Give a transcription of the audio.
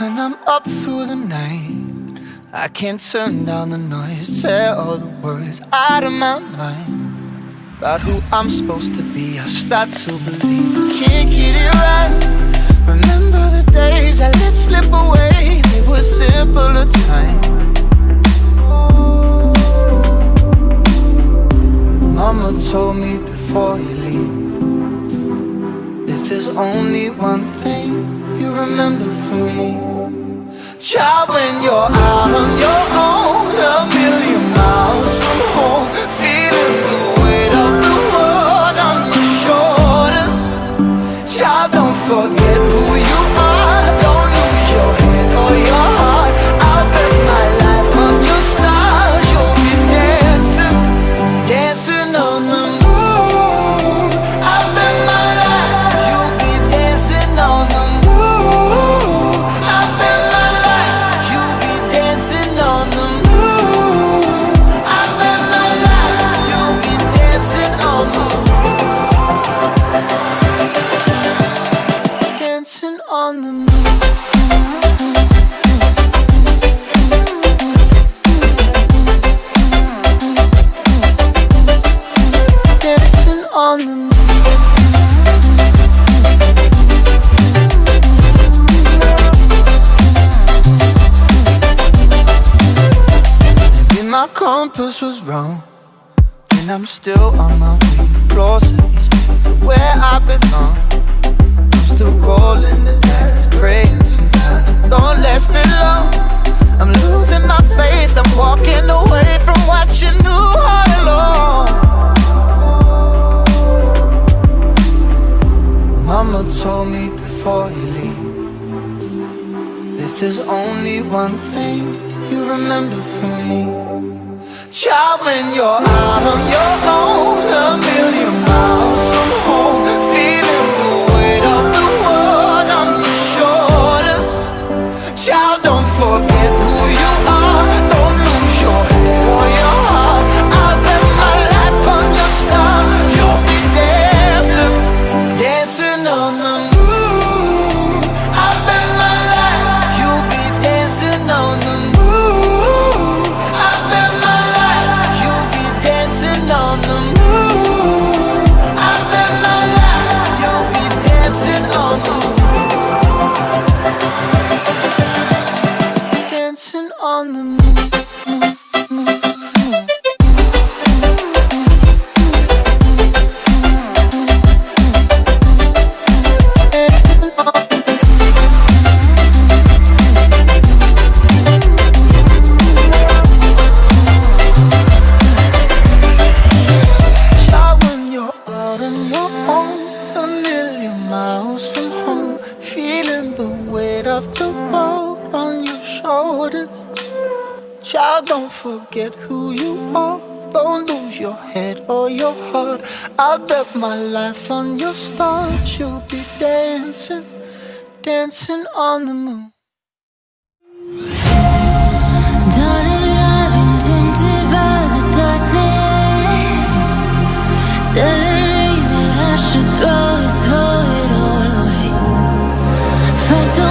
When I'm up through the night, I can't turn down the noise, tear all the words out of my mind about who I'm supposed to be. I start to believe I can't get it right. Remember the days I let slip away, they were simpler times. Mama told me before you leave, if there's only one thing you remember from me, child, when you're out on your own, a million miles from home, feeling the weight of the world on your shoulders, child, don't forget who you are, don't lose your head or your heart. I'll bet my life on your stars, you'll be dancing, dancing on the moon. I'll bet my life you'll be dancing on the moon. I'll bet my life you'll be dancing on the moon. I'll bet my life you'll be dancing on the moon. Dancing on the moon. Dancing on the moon. Maybe my compass was wrong, and I'm still on my way closer to where I belong. I'm still rolling the dice, praying sometimes don't last it long. I'm losing my faith, I'm walking away from what you knew all along. Mama told me before you leave, if there's only one thing you remember from me, child, when you're out on your own, a million miles from home, feeling the weight of the world on your shoulders, child, don't forget who you are, don't lose your head or your heart. I'll bet my life on your stars, you'll be dancing, dancing on the moon. I'll bet my life you'll be dancing on the moon. I'll bet my life you'll be dancing on the moon. I'll bet my life you'll be dancing on the moon. Dancing on the moon. Child, when you're out on your own, a million miles from home, feeling the weight of the world on your shoulders, child, don't forget who you are, don't lose your head or your heart. I'll bet my life on your stars, you'll be dancing, dancing on the moon. Darling, I've been tempted by the darkness, telling me that I should throw it all away. Fight so